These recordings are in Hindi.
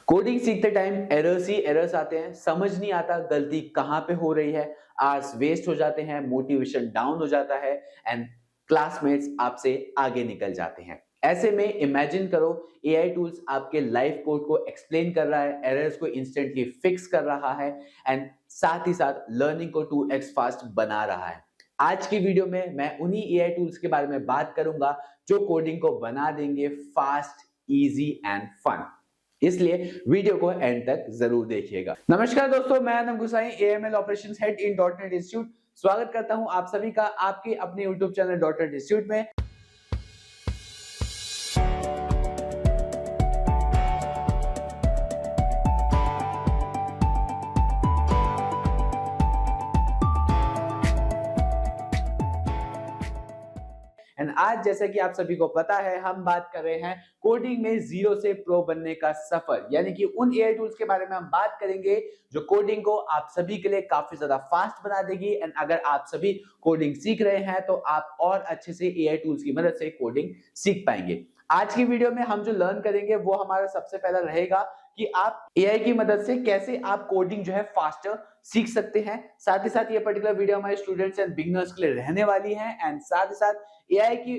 कोडिंग सीखते टाइम एरर्स ही एरर्स आते हैं, समझ नहीं आता गलती कहाँ पे हो रही है, आवर्स वेस्ट हो जाते हैं, मोटिवेशन डाउन हो जाता है एंड क्लासमेट्स आपसे आगे निकल जाते हैं। ऐसे में इमेजिन करो एआई टूल्स आपके लाइफ कोड को एक्सप्लेन कर रहा है, एरर्स को इंस्टेंटली फिक्स कर रहा है एंड साथ ही साथ लर्निंग को 2x फास्ट बना रहा है। आज की वीडियो में मैं उन्हीं एआई टूल्स के बारे में बात करूंगा जो कोडिंग को बना देंगे फास्ट, इजी एंड फन। इसलिए वीडियो को एंड तक जरूर देखिएगा। नमस्कार दोस्तों, मैं Anam Gusain, AML operations head in dot net institute. स्वागत करता हूं आप सभी का आपके अपने YouTube channel dot net institute में। एंड आज जैसा कि आप सभी को पता है, हम बात कर रहे हैं कोडिंग में जीरो से प्रो बनने का सफर, यानी कि उन एआई टूल्स के बारे में हम बात करेंगे जो कोडिंग को आप सभी के लिए काफी ज्यादा फास्ट बना देगी। एंड अगर आप सभी कोडिंग सीख रहे हैं तो आप और अच्छे से एआई टूल्स की मदद से कोडिंग सीख पाएंगे। आज की वीडियो में हम जो लर्न करेंगे वो हमारा सबसे पहला रहेगा कि आप एआई की मदद से कैसे आप कोडिंग जो है फास्टर सीख सकते हैं। साथ ही साथ ये पर्टिकुलर वीडियो हमारे स्टूडेंट्स एंड बिगिनर्स के लिए रहने वाली है एंड साथ ही साथ एआई की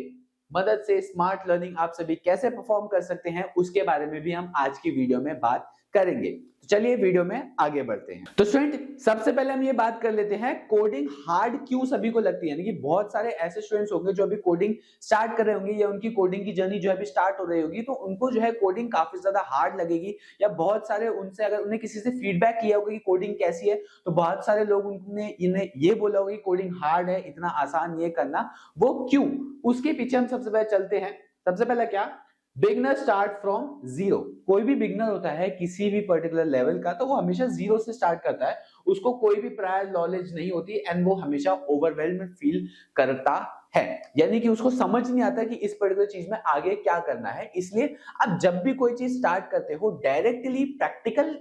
मदद से स्मार्ट लर्निंग आप सभी कैसे परफॉर्म कर सकते हैं उसके बारे में भी हम आज की वीडियो में बात करेंगे। तो चलिए वीडियो में आगे बढ़ते हैं। तो स्टूडेंट, सबसे पहले हम ये बात कर लेते हैं कोडिंग हार्ड क्यों सभी को लगती है। यानी कि बहुत सारे ऐसे स्टूडेंट्स होंगे जो अभी कोडिंग स्टार्ट कर रहे होंगे या उनकी कोडिंग की जर्नी जो है अभी स्टार्ट हो रही होगी, तो उनको जो है कोडिंग काफी ज्यादा हार्ड लगेगी। या बहुत सारे उनसे अगर उन्हें किसी से फीडबैक किया होगा कि कोडिंग कैसी है, तो बहुत सारे लोग उन्हें इन्हें ये बोला होगा कि कोडिंग हार्ड है, इतना आसान ये करना। वो क्यों, उसके पीछे हम सबसे पहले चलते हैं। सबसे पहला क्या, बिगनर स्टार्ट फ्रॉम जीरो। कोई भी बिगनर होता है किसी भी पर्टिकुलर लेवल का, तो वो हमेशा जीरो से स्टार्ट करता है। उसको कोई भी प्रायर नॉलेज नहीं होती एंड वो हमेशा ओवरवेल्म्ड फील करता है, यानी कि उसको समझ नहीं आता कि इस पर्टिकुलर चीज में आगे क्या करना है। इसलिए आप जब भी कोई चीज स्टार्ट करते हो, डायरेक्टली प्रैक्टिकल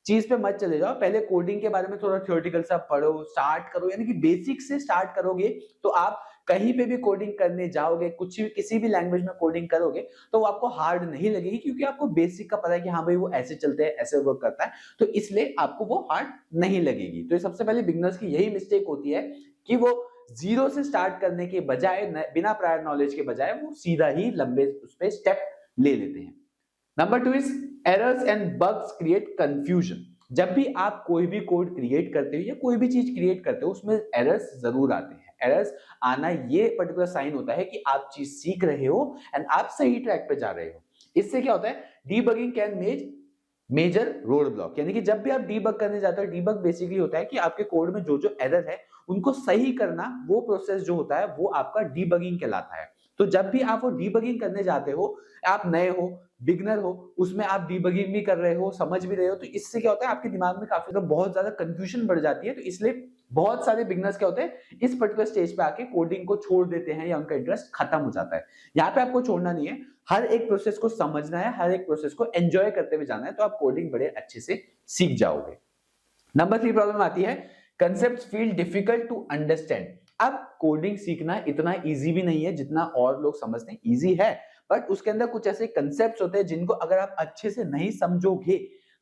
चीज पे मत चले जाओ। पहले कोडिंग के बारे में थोड़ा थ्योरेटिकल सा पढ़ो, स्टार्ट करो, यानी कि बेसिक से स्टार्ट करोगे तो आप कहीं पे भी कोडिंग करने जाओगे, कुछ भी किसी भी लैंग्वेज में कोडिंग करोगे तो वो आपको हार्ड नहीं लगेगी, क्योंकि आपको बेसिक का पता है कि हाँ भाई वो ऐसे चलते हैं, ऐसे वर्क करता है, तो इसलिए आपको वो हार्ड नहीं लगेगी। तो सबसे पहले बिगिनर्स की यही मिस्टेक होती है कि वो जीरो से स्टार्ट करने के बजाय, बिना प्रायर नॉलेज के बजाय, वो सीधा ही लंबे उस पे स्टेप ले लेते हैं। Number 2 is errors and bugs create confusion. जब भी आप कोई भी कोड क्रिएट करते हो या कोई भी चीज क्रिएट करते हो, उसमें एरर्स जरूर आते हैं। एरर्स आना ये पर्टिकुलर साइन होता है कि आप चीज सीख रहे हो एंड आप सही ट्रैक पे जा रहे हो। इससे क्या होता है, debugging can measure road block. यानी कि जब भी आप डीबग करने जाते हो, डीबग बेसिकली होता है कि आपके कोड में जो जो एरर है उनको सही करना, वो प्रोसेस जो होता है वो आपका डीबगिंग कहलाता है। तो जब भी आप वो डीबगिंग करने जाते हो, आप नए हो, बिगनर हो, उसमें आप डीबगिंग भी कर रहे हो, समझ भी रहे हो, तो इससे क्या होता है, आपके दिमाग में काफी बहुत ज्यादा कंफ्यूजन बढ़ जाती है। तो इसलिए बहुत सारे बिगनर्स क्या होते हैं, इस पर्टिकुलर स्टेज पे आके कोडिंग को छोड़ देते हैं या उनका इंटरेस्ट खत्म हो जाता है। यहाँ पे आपको छोड़ना नहीं है, हर एक प्रोसेस को समझना है, हर एक प्रोसेस को एंजॉय करते हुए जाना है, तो आप कोडिंग बड़े अच्छे से सीख जाओगे। नंबर 3 प्रॉब्लम आती है, concepts feel difficult to understand. अब कोडिंग सीखना इतना इजी भी नहीं है जितना और लोग समझते हैं। इजी है, बट उसके अंदर कुछ ऐसे कंसेप्ट्स होते हैं जिनको अगर आप अच्छे से नहीं समझोगे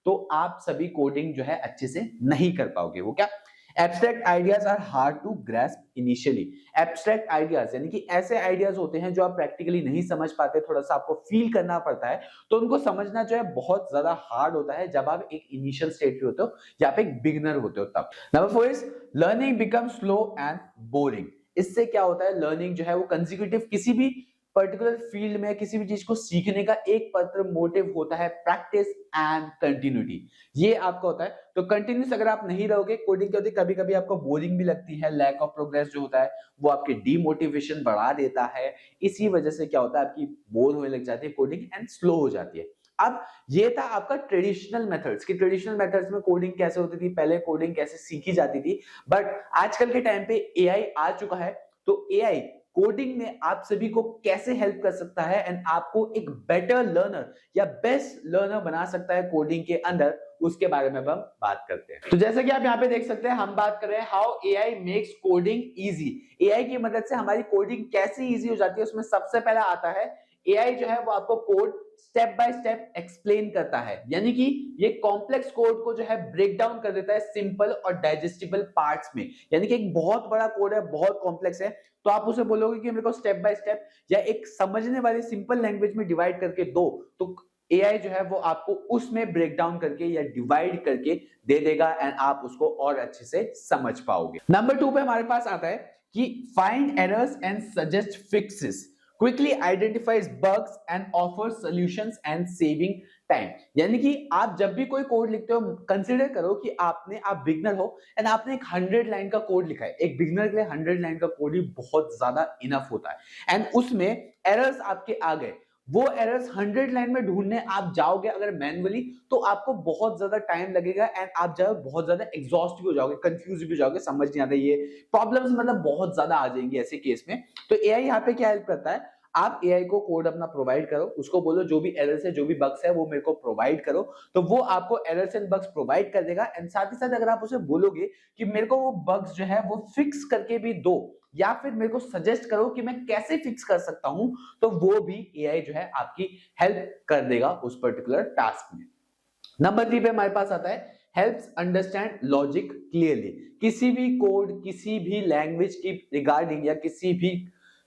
तो आप सभी कोडिंग जो है अच्छे से नहीं कर पाओगे। वो क्या, abstract ideas are hard to grasp initially. Abstract ideas यानी कि ऐसे आइडियाज होते हैं जो आप प्रैक्टिकली नहीं समझ पाते, थोड़ा सा आपको फील करना पड़ता है, तो उनको समझना जो है बहुत ज्यादा हार्ड होता है जब आप एक इनिशियल स्टेज पे होते हो या आप एक बिगिनर होते हो तब। Number 4 is learning become slow and boring. इससे क्या होता है, लर्निंग जो है वो कंसेक्यूटिव, किसी भी पर्टिकुलर फील्ड में किसी भी चीज को सीखने का एक पत्र मोटिव होता है प्रैक्टिस एंड कंटिन्यूटी। ये आपका होता है। तो कंटिन्यूस अगर आप नहीं रहोगे, कोडिंग के होते कभी कभी आपको बोरिंग भी लगती है, लैक ऑफ प्रोग्रेस जो होता है वो आपके डीमोटिवेशन बढ़ा देता है। इसी वजह से क्या होता है, आपकी बोर होने लग जाती है कोडिंग एंड स्लो हो जाती है। अब ये था आपका ट्रेडिशनल मेथड्स की, ट्रेडिशनल मेथड्स में कोडिंग कैसे होती थी, पहले कोडिंग कैसे सीखी जाती थी। बट आजकल के टाइम पे एआई आ चुका है, तो एआई कोडिंग में आप सभी को कैसे हेल्प कर सकता है एंड आपको एक बेटर लर्नर या बेस्ट लर्नर बना सकता है कोडिंग के अंदर, उसके बारे में हम बात करते हैं। तो जैसे कि आप यहाँ पे देख सकते हैं, हम बात कर रहे हैं how AI makes coding easy. AI की मदद से हमारी कोडिंग कैसे इजी हो जाती है, उसमें सबसे पहला आता है एआई जो है वो आपको code step by step explain करता है, यानी कि ये कॉम्प्लेक्स कोड को जो है ब्रेक डाउन कर देता है सिंपल और डाइजेस्टिबल पार्ट्स में। यानी कि एक बहुत बड़ा कोड है, बहुत कॉम्प्लेक्स है, तो आप उसे बोलोगे कि मेरे को स्टेप बाय स्टेप या एक समझने वाली सिंपल लैंग्वेज में डिवाइड करके दो, तो एआई जो है वो आपको उसमें ब्रेक डाउन करके या डिवाइड करके दे देगा एंड आप उसको और अच्छे से समझ पाओगे। नंबर 2 पे हमारे पास आता है कि find errors and suggest fixes, quickly identifies bugs and offer solutions and saving time. यानी कि आप जब भी कोई कोड लिखते हो, कंसीडर करो कि आप बिगनर हो एंड आपने एक 100 लाइन का कोड लिखा है। एक बिगनर के लिए 100 लाइन का कोड ही बहुत ज्यादा इनफ होता है एंड उसमें एरर्स आपके आ गए, वो एरर्स 100 लाइन में ढूंढने आप जाओगे अगर मैन्युअली, तो आपको बहुत ज्यादा टाइम लगेगा एंड आप जो है बहुत ज्यादा एग्जॉस्ट भी हो जाओगे, कंफ्यूज भी हो जाओगे, समझ नहीं आता, ये प्रॉब्लम्स मतलब बहुत ज्यादा आ जाएंगी ऐसे केस में। तो एआई यहाँ पे क्या हेल्प करता है, आप एआई को कोड अपना प्रोवाइड करो, उसको बोलो जो भी एरर्स है जो भी बग्स है वो मेरे को प्रोवाइड करो, तो वो आपको एरर्स एंड बग्स प्रोवाइड कर देगा एंड साथ ही साथ अगर आप उसे बोलोगे कि मेरे को वो बग्स जो है वो फिक्स करके भी दो या फिर मेरे को सजेस्ट करो कि मैं कैसे फिक्स कर सकता हूं, तो वो भी एआई जो है आपकी हेल्प कर देगा उस पर्टिकुलर टास्क में। नंबर 3 पे हमारे पास आता है हेल्प्स अंडरस्टैंड लॉजिक क्लियरली। किसी भी कोड, किसी भी लैंग्वेज की रिगार्डिंग या किसी भी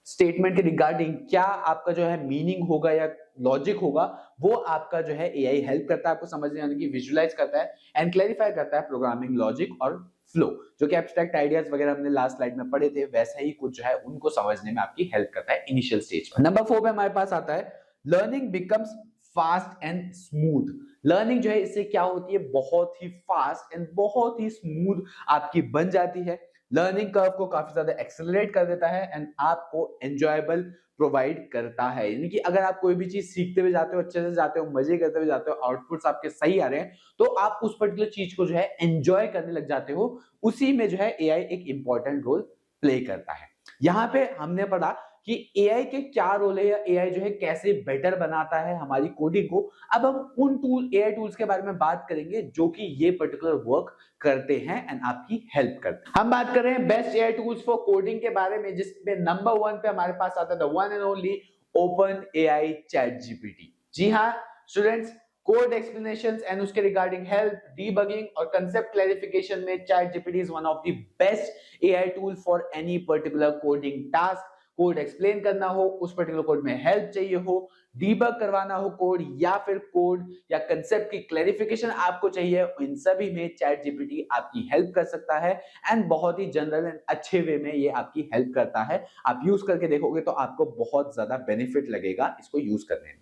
स्टेटमेंट के रिगार्डिंग क्या आपका जो है मीनिंग होगा या लॉजिक होगा, वो आपका जो है एआई हेल्प करता है आपको समझने, यानी कि विजुअलाइज करता है एंड क्लैरिफाई करता है प्रोग्रामिंग लॉजिक और फ्लो, जो कि एब्स्ट्रैक्ट आइडियाज वगैरह हमने लास्ट स्लाइड में पढ़े थे, वैसा ही कुछ जो है उनको समझने में आपकी हेल्प करता है इनिशियल स्टेज में। नंबर 4 पे हमारे पास आता है learning becomes fast and smooth. Learning जो है इससे क्या होती है, बहुत ही फास्ट एंड बहुत ही स्मूथ आपकी बन जाती है। लर्निंग कर्व को काफी ज्यादा एक्सेलरेट कर देता है एंड आपको एंजॉयबल प्रोवाइड करता है। यानी कि अगर आप कोई भी चीज सीखते हुए जाते हो, अच्छे से जाते हो, मजे करते हुए जाते हो, आउटपुट्स आपके सही आ रहे हैं, तो आप उस पर्टिकुलर चीज को जो है एंजॉय करने लग जाते हो। उसी में जो है एआई एक इंपॉर्टेंट रोल प्ले करता है। यहाँ पे हमने पढ़ा कि एआई के क्या रोल है या एआई जो है कैसे बेटर बनाता है हमारी कोडिंग को। अब हम उन एआई टूल्स के बारे में बात करेंगे जो कि ये पर्टिकुलर वर्क करते हैं एंड आपकी हेल्प करते हैं। हम बात कर रहे हैं best AI tools for coding के बारे में, जिसमें नंबर 1 पे हमारे पास आता है the one and only open AI chat GPT. जी हाँ स्टूडेंट्स, कोड एक्सप्लेनेशंस एंड उसके रिगार्डिंग हेल्प, डीबगिंग और कंसेप्ट क्लैरिफिकेशन में chat GPT is one of the best AI tool for any particular coding task. Code explain करना हो, उस पर्टिकुलर कोड में हेल्प चाहिए हो, डीबग करवाना हो कोड, या फिर कोड या कंसेप्ट की क्लैरिफिकेशन आपको चाहिए, इन सभी में चैट जीपीटी आपकी हेल्प कर सकता है एंड बहुत ही जनरल एंड अच्छे वे में ये आपकी हेल्प करता है। आप यूज करके देखोगे तो आपको बहुत ज्यादा बेनिफिट लगेगा इसको यूज करने में।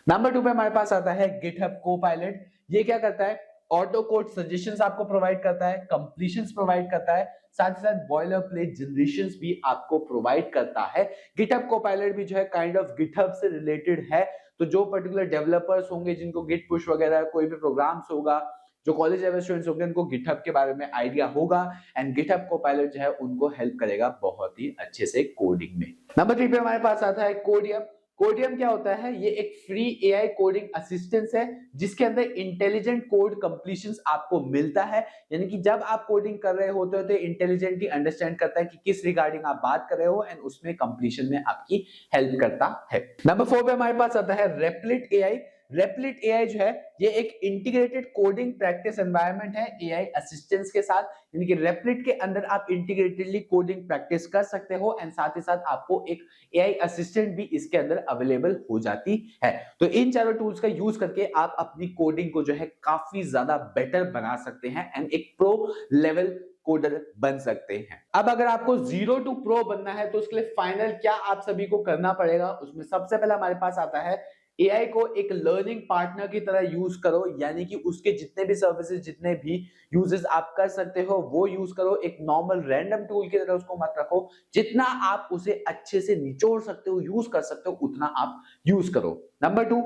नंबर 2 पे हमारे पास आता है गिटहब कोपायलट। ये क्या करता है, ऑटो कोड सजेशंस आपको प्रोवाइड करता है, कंप्लीशंस प्रोवाइड करता है, साथ ही साथ बॉयलर प्लेट जनरेशंस भी आपको प्रोवाइड करता है। गिटहब कोपायलट भी जो है काइंड ऑफ गिटहब से रिलेटेड है, तो जो पर्टिकुलर डेवलपर्स होंगे जिनको गिट पुश वगैरह कोई भी प्रोग्राम्स होगा, जो कॉलेज लेवल स्टूडेंट्स होंगे उनको गिटहब के बारे में आइडिया होगा एंड गिटहब कोपायलट जो है उनको हेल्प करेगा बहुत ही अच्छे से कोडिंग में। नंबर 3 पे हमारे पास आता है कोडियम। कोडियम क्या होता है, ये एक फ्री एआई कोडिंग असिस्टेंस है जिसके अंदर इंटेलिजेंट कोड कंप्लीशंस आपको मिलता है। यानी कि जब आप कोडिंग कर रहे होते हो तो इंटेलिजेंटली अंडरस्टैंड करता है कि किस रिगार्डिंग आप बात कर रहे हो एंड उसमें कंप्लीशन में आपकी हेल्प करता है। नंबर 4 पे हमारे पास आता है रेप्लिट एआई। रेप्लिट एआई जो है ये एक इंटीग्रेटेड कोडिंग प्रैक्टिस एनवायरनमेंट है एआई असिस्टेंस के साथ। यानी कि रेप्लिट के अंदर आप इंटीग्रेटेडली कोडिंग प्रैक्टिस कर सकते हो एंड साथ ही साथ आपको एक एआई असिस्टेंट भी इसके अंदर अवेलेबल हो जाती है। तो इन चारों टूल्स का यूज करके आप अपनी कोडिंग को जो है काफी ज्यादा बेटर बना सकते हैं एंड एक प्रो लेवल कोडर बन सकते हैं। अब अगर आपको 0 टू प्रो बनना है तो उसके लिए फाइनल क्या आप सभी को करना पड़ेगा, उसमें सबसे पहले हमारे पास आता है एआई को एक लर्निंग पार्टनर की तरह यूज करो। यानी कि उसके जितने भी सर्विसेज, जितने भी यूजेस आप कर सकते हो वो यूज करो। एक नॉर्मल रैंडम टूल की तरह उसको मत रखो। जितना आप उसे अच्छे से निचोड़ सकते हो, यूज कर सकते हो, उतना आप यूज करो। नंबर 2,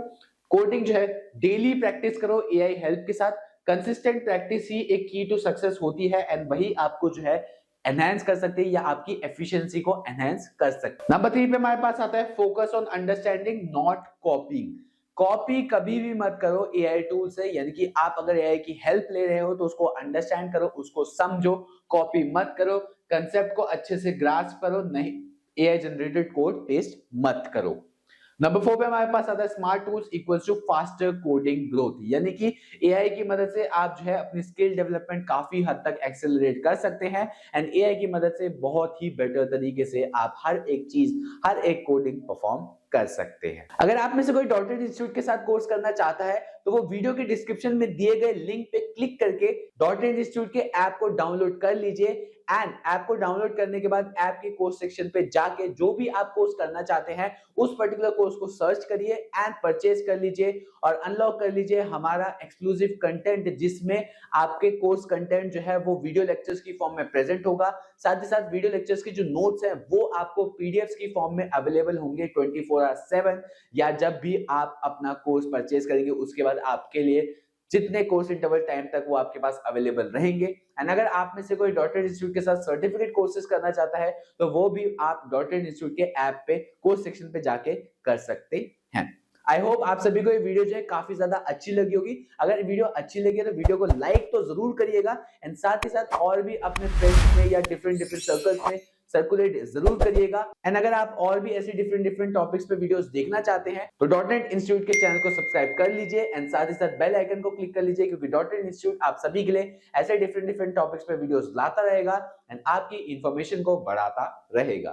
कोडिंग जो है डेली प्रैक्टिस करो एआई हेल्प के साथ। कंसिस्टेंट प्रैक्टिस ही एक की टू सक्सेस होती है एंड वही आपको जो है एनहांस कर सकते हैं या आपकी एफिशिएंसी को एनहांस कर सकते हैं। नंबर 3 पे हमारे पास आता है focus on understanding not copying. Copy कभी भी मत करो एआई टूल से। यानी कि आप अगर एआई की हेल्प ले रहे हो तो उसको अंडरस्टैंड करो, उसको समझो, कॉपी मत करो। कंसेप्ट को अच्छे से ग्रास्प करो, नहीं एआई जनरेटेड कोड पेस्ट मत करो। नंबर 4 पे हमारे पास आता है smart tools equals to faster coding growth, यानी कि एआई की मदद से आप जो है अपनी स्किल डेवलपमेंट काफी हद तक एक्सेलरेट कर सकते हैं एंड एआई की मदद से बहुत ही बेटर तरीके से आप हर एक चीज, हर एक कोडिंग परफॉर्म कर सकते हैं। अगर आप में से कोई डॉटरेट इंस्टीट्यूट के साथ कोर्स करना चाहता है तो वो वीडियो के डिस्क्रिप्शन में दिए गए लिंक पे क्लिक करके डॉटरेट इंस्टीट्यूट के ऐप को डाउनलोड कर लीजिए एंड ऐप को डाउनलोड करने के बाद ऐप के कोर्स सेक्शन पे जाके जो भी आप कोर्स करना चाहते हैं उस पर्टिकुलर कोर्स को सर्च करिए एंड परचेज कर लीजिए और अनलॉक कर लीजिए हमारा एक्सक्लूसिव कंटेंट, जिसमें आपके कोर्स कंटेंट जो है वो वीडियो लेक्चर्स की फॉर्म में प्रेजेंट होगा। साथ ही साथ वीडियो लेक्चर्स के जो नोट्स हैं वो आपको पीडीएफ्स की फॉर्म में अवेलेबल होंगे 24/7, या जब भी आप अपना कोर्स परचेज करेंगे उसके बाद आपके लिए जितने कोर्स इंटरवल टाइम तक वो आपके पास अवेलेबल रहेंगे। एंड अगर आप में से कोई डॉटरेट इंस्टीट्यूट के साथ सर्टिफिकेट कोर्सेज करना चाहता है तो वो भी आप डॉटरेट इंस्टीट्यूट के ऐप पे कोर्स सेक्शन पे जाके कर सकते हैं। आई होप आप सभी को ये वीडियो जो है काफी ज्यादा अच्छी लगी होगी। अगर वीडियो अच्छी लगी है तो वीडियो को लाइक तो जरूर करिएगा एंड साथ ही साथ और भी अपने फ्रेंड्स में या डिफरेंट सर्कल्स में सर्कुलेट जरूर करिएगा। एंड अगर आप और भी ऐसी डिफरेंट टॉपिक्स पे वीडियोस देखना चाहते हैं तो डॉटनेट इंस्टीट्यूट के चैनल को सब्सक्राइब कर लीजिए एंड साथ ही साथ बेल आइकन को क्लिक कर लीजिए, क्योंकि डॉटनेट इंस्टीट्यूट आप सभी के लिए ऐसे डिफरेंट टॉपिक्स पे वीडियोस लाता रहेगा एंड आपकी इंफॉर्मेशन को बढ़ाता रहेगा।